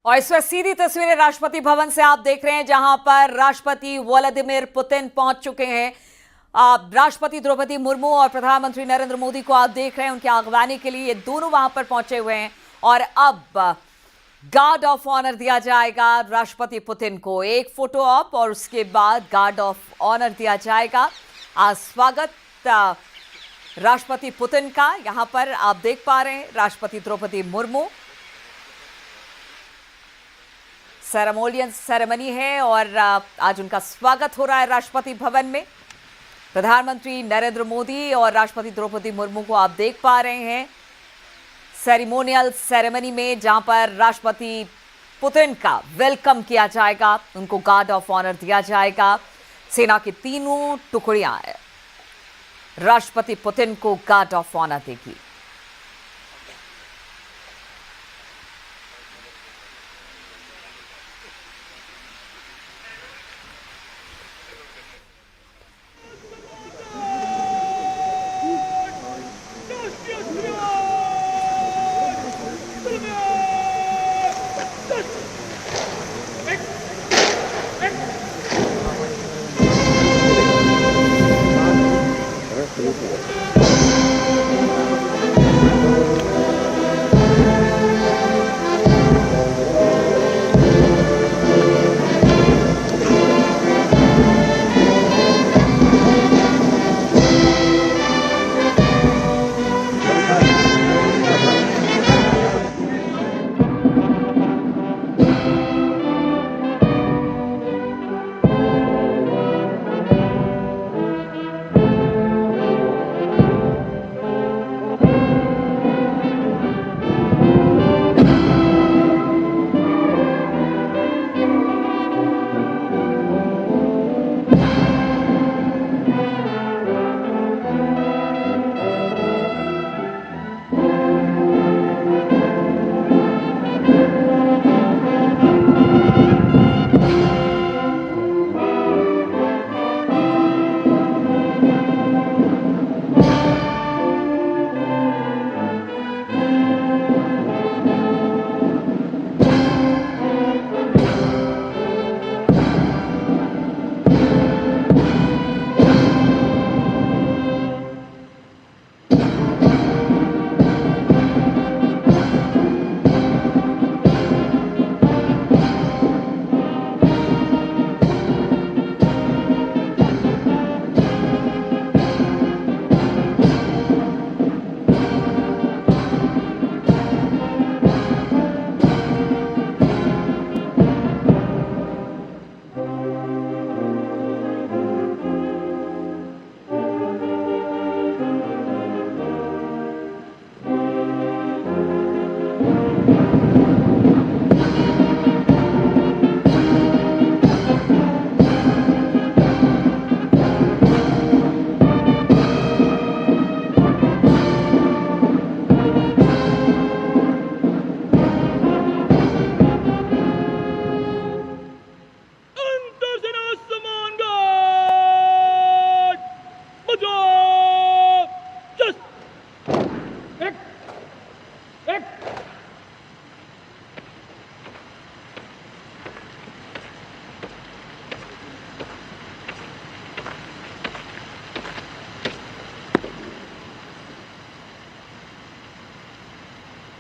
और इस वक्त सीधी तस्वीरें राष्ट्रपति भवन से आप देख रहे हैं, जहां पर राष्ट्रपति व्लादिमीर पुतिन पहुंच चुके हैं। आप राष्ट्रपति द्रौपदी मुर्मू और प्रधानमंत्री नरेंद्र मोदी को आप देख रहे हैं, उनकी अगवानी के लिए ये दोनों वहां पर पहुंचे हुए हैं। और अब गार्ड ऑफ ऑनर दिया जाएगा राष्ट्रपति पुतिन को। एक फोटो ऑप और उसके बाद गार्ड ऑफ ऑनर दिया जाएगा। आज स्वागत राष्ट्रपति पुतिन का यहां पर आप देख पा रहे हैं। राष्ट्रपति द्रौपदी मुर्मू, सेरेमनी है और आज उनका स्वागत हो रहा है राष्ट्रपति भवन में। प्रधानमंत्री नरेंद्र मोदी और राष्ट्रपति द्रौपदी मुर्मू को आप देख पा रहे हैं सेरेमोनियल सेरेमनी में, जहां पर राष्ट्रपति पुतिन का वेलकम किया जाएगा। उनको गार्ड ऑफ ऑनर दिया जाएगा। सेना की तीनों टुकड़ियां राष्ट्रपति पुतिन को गार्ड ऑफ ऑनर देगी।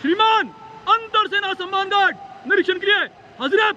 श्रीमान, अंतर सेना सम्मान गार्ड निरीक्षण के लिए हाजिर है।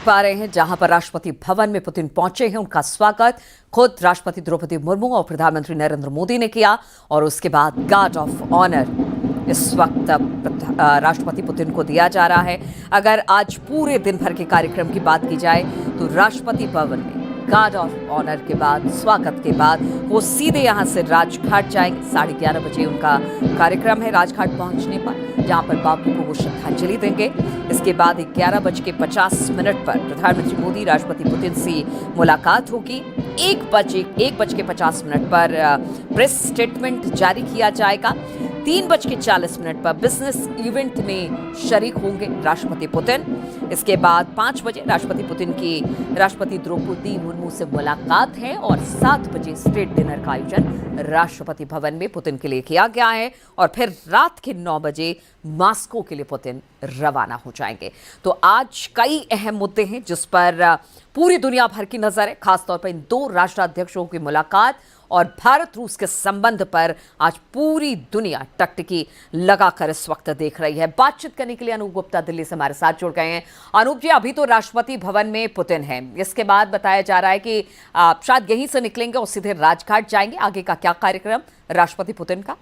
पा रहे हैं, जहां पर राष्ट्रपति भवन में पुतिन पहुंचे हैं। उनका स्वागत खुद राष्ट्रपति द्रौपदी मुर्मू और प्रधानमंत्री नरेंद्र मोदी ने किया और उसके बाद गार्ड ऑफ ऑनर इस वक्त राष्ट्रपति पुतिन को दिया जा रहा है। अगर आज पूरे दिन भर के कार्यक्रम की बात की जाए तो राष्ट्रपति भवन में गार्ड ऑफ ऑनर के बाद, स्वागत के बाद वो सीधे यहाँ से राजघाट जाएंगे। 11:30 बजे उनका कार्यक्रम है राजघाट पहुंचने पर, जहां पर बापू को वो श्रद्धांजलि देंगे। इसके बाद 11:50 पर प्रधानमंत्री मोदी राष्ट्रपति पुतिन से मुलाकात होगी। 1:50 पर प्रेस स्टेटमेंट जारी किया जाएगा। 3:40 पर बिजनेस इवेंट में शरीक होंगे राष्ट्रपति पुतिन। इसके बाद 5 बजे राष्ट्रपति पुतिन की राष्ट्रपति द्रौपदी मुर्मू से मुलाकात है और 7 बजे स्टेट डिनर का आयोजन राष्ट्रपति भवन में पुतिन के लिए किया गया है और फिर रात के 9 बजे मॉस्को के लिए पुतिन रवाना हो जाएंगे। तो आज कई अहम मुद्दे हैं जिस पर पूरी दुनिया भर की नजर है, खासतौर पर इन दो राष्ट्राध्यक्षों की मुलाकात और भारत रूस के संबंध पर आज पूरी दुनिया टकटकी लगाकर इस वक्त देख रही है। बातचीत करने के लिए अनूप गुप्ता दिल्ली से हमारे साथ जुड़ गए हैं। अनूप जी, अभी तो राष्ट्रपति भवन में पुतिन है, इसके बाद बताया जा रहा है कि शायद यहीं से निकलेंगे और सीधे राजघाट जाएंगे। आगे का क्या कार्यक्रम राष्ट्रपति पुतिन का?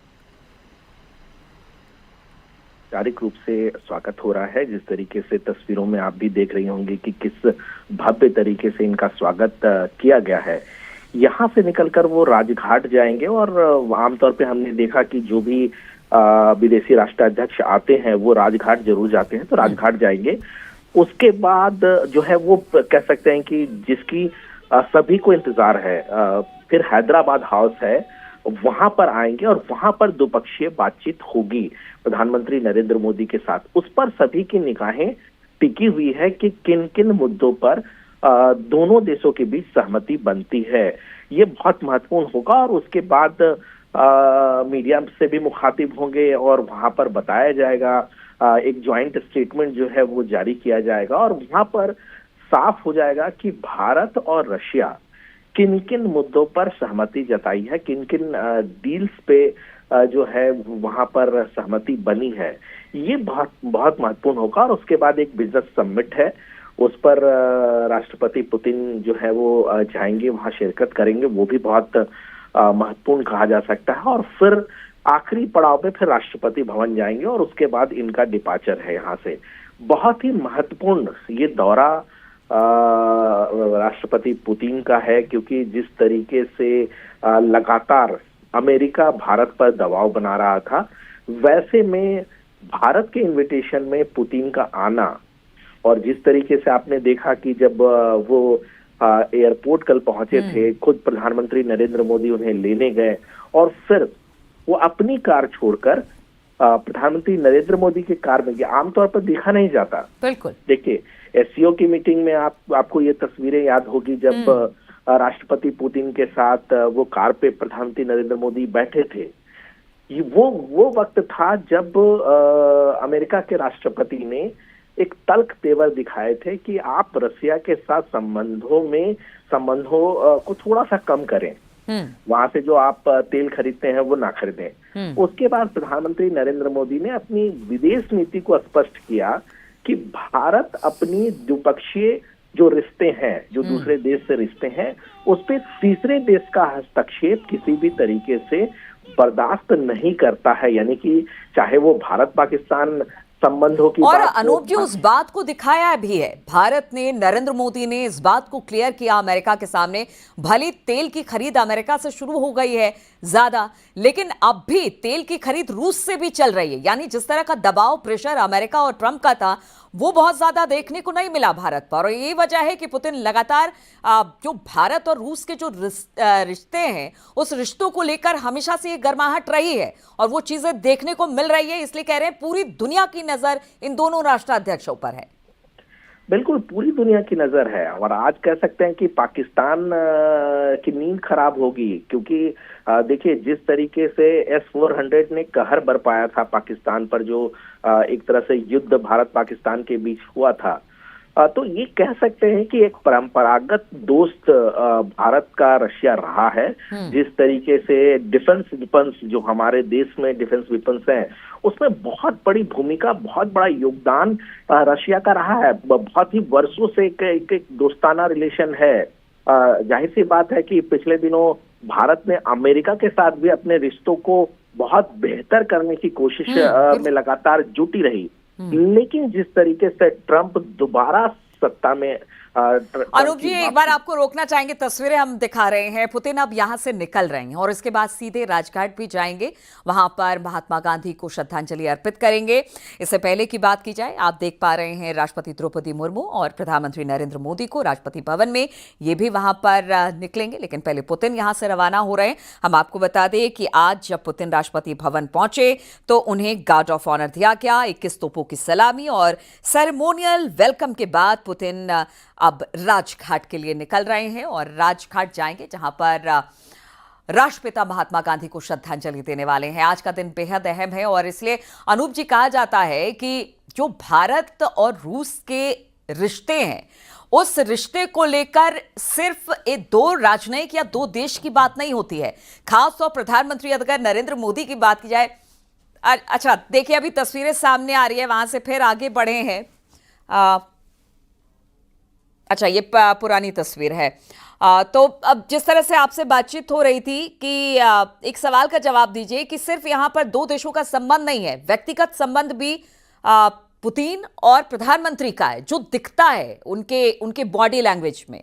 औपचारिक रूप से स्वागत हो रहा है। जिस तरीके से तस्वीरों में आप भी देख रही होंगी कि किस भव्य तरीके से इनका स्वागत किया गया है। यहाँ से निकलकर वो राजघाट जाएंगे और आमतौर पे हमने देखा कि जो भी विदेशी राष्ट्राध्यक्ष आते हैं वो राजघाट जरूर जाते हैं, तो राजघाट जाएंगे। उसके बाद जो है वो कह सकते हैं कि जिसकी सभी को इंतजार है, फिर हैदराबाद हाउस है, वहां पर आएंगे और वहां पर द्विपक्षीय बातचीत होगी प्रधानमंत्री नरेंद्र मोदी के साथ। उस पर सभी की निगाहें टिकी हुई है कि किन किन मुद्दों पर दोनों देशों के बीच सहमति बनती है। ये बहुत महत्वपूर्ण होगा और उसके बाद मीडिया से भी मुखातिब होंगे और वहां पर बताया जाएगा, एक ज्वाइंट स्टेटमेंट जो है वो जारी किया जाएगा और वहां पर साफ हो जाएगा कि भारत और रशिया किन किन मुद्दों पर सहमति जताई है, किन किन डील्स पे जो है वहां पर सहमति बनी है। ये बहुत बहुत महत्वपूर्ण होगा और उसके बाद एक बिजनेस समिट है, उस पर राष्ट्रपति पुतिन जो है वो जाएंगे, वहां शिरकत करेंगे। वो भी बहुत महत्वपूर्ण कहा जा सकता है। और फिर आखिरी पड़ाव पे फिर राष्ट्रपति भवन जाएंगे और उसके बाद इनका डिपार्चर है यहाँ से। बहुत ही महत्वपूर्ण ये दौरा राष्ट्रपति पुतिन का है, क्योंकि जिस तरीके से लगातार अमेरिका भारत पर दबाव बना रहा था, वैसे में भारत के इनविटेशन में पुतिन का आना और जिस तरीके से आपने देखा कि जब वो एयरपोर्ट कल पहुंचे थे, खुद प्रधानमंत्री नरेंद्र मोदी उन्हें लेने गए और फिर वो अपनी कार छोड़कर प्रधानमंत्री नरेंद्र मोदी की कार में गया। आमतौर पर देखा नहीं जाता। बिल्कुल, देखिए एससीओ की मीटिंग में आपको ये तस्वीरें याद होगी जब राष्ट्रपति पुतिन के साथ वो कार पे प्रधानमंत्री नरेंद्र मोदी बैठे थे। वो वक्त था जब अमेरिका के राष्ट्रपति ने एक तल्ख तेवर दिखाए थे कि आप रसिया के साथ संबंधों को थोड़ा सा कम करें, वहां से जो आप तेल खरीदते हैं वो ना खरीदें। उसके बाद प्रधानमंत्री नरेंद्र मोदी ने अपनी विदेश नीति को स्पष्ट किया कि भारत अपनी द्विपक्षीय जो रिश्ते हैं, जो दूसरे देश से रिश्ते हैं, उस पे तीसरे देश का हस्तक्षेप किसी भी तरीके से बर्दाश्त नहीं करता है। यानी कि चाहे वो भारत पाकिस्तान संबंधों की और बात अनूप जी उस बात को दिखाया भी है। भारत ने, नरेंद्र मोदी ने इस बात को क्लियर किया अमेरिका के सामने, भले तेल की खरीद अमेरिका से शुरू हो गई है ज्यादा, लेकिन अब भी तेल की खरीद रूस से भी चल रही है। यानी जिस तरह का दबाव, प्रेशर अमेरिका और ट्रंप का था, वो बहुत ज्यादा देखने को नहीं मिला भारत पर। और यही वजह है कि पुतिन लगातार जो भारत और रूस के जो रिश्ते हैं, उस रिश्तों को लेकर हमेशा से ये गर्माहट रही है और वो चीजें देखने को मिल रही है। इसलिए कह रहे हैं पूरी दुनिया की नजर इन दोनों राष्ट्राध्यक्षों पर है। बिल्कुल, पूरी दुनिया की नजर है और आज कह सकते हैं कि पाकिस्तान की नींद खराब होगी, क्योंकि देखिए जिस तरीके से S-400 ने कहर बरपाया था पाकिस्तान पर, जो एक तरह से युद्ध भारत पाकिस्तान के बीच हुआ था, तो ये कह सकते हैं कि एक परंपरागत दोस्त भारत का रशिया रहा है। जिस तरीके से डिफेंस विपन्स, जो हमारे देश में डिफेंस विपन्स हैं, उसमें बहुत बड़ी भूमिका, बहुत बड़ा योगदान रशिया का रहा है। बहुत ही वर्षों से एक दोस्ताना रिलेशन है। जाहिर सी बात है कि पिछले दिनों भारत ने अमेरिका के साथ भी अपने रिश्तों को बहुत बेहतर करने की कोशिश में लगातार जुटी रही। लेकिन जिस तरीके से ट्रंप दोबारा सत्ता में अनूप जी, एक बार आपको रोकना चाहेंगे। तस्वीरें हम दिखा रहे हैं, पुतिन अब यहां से निकल रहे हैं और इसके बाद सीधे राजघाट भी जाएंगे, वहां पर महात्मा गांधी को श्रद्धांजलि अर्पित करेंगे। इससे पहले की बात की जाए, आप देख पा रहे हैं राष्ट्रपति द्रौपदी मुर्मू और प्रधानमंत्री नरेंद्र मोदी को राष्ट्रपति भवन में, ये भी वहां पर निकलेंगे। लेकिन पहले पुतिन यहां से रवाना हो रहे हैं। हम आपको बता दें कि आज जब पुतिन राष्ट्रपति भवन पहुंचे तो उन्हें गार्ड ऑफ ऑनर दिया गया, 21 तोपों की सलामी और सेरेमोनियल वेलकम के बाद पुतिन अब राजघाट के लिए निकल रहे हैं और राजघाट जाएंगे, जहां पर राष्ट्रपिता महात्मा गांधी को श्रद्धांजलि देने वाले हैं। आज का दिन बेहद अहम है और इसलिए अनूप जी कहा जाता है कि जो भारत और रूस के रिश्ते हैं, उस रिश्ते को लेकर सिर्फ दो राजनयिक या दो देश की बात नहीं होती है। खासतौर प्रधानमंत्री अगर नरेंद्र मोदी की बात की जाए, अच्छा देखिए अभी तस्वीरें सामने आ रही है, वहां से फिर आगे बढ़े हैं। अच्छा, ये पुरानी तस्वीर है। तो अब जिस तरह से आपसे बातचीत हो रही थी कि एक सवाल का जवाब दीजिए कि सिर्फ यहां पर दो देशों का संबंध नहीं है, व्यक्तिगत संबंध भी पुतिन और प्रधानमंत्री का है, जो दिखता है उनके बॉडी लैंग्वेज में।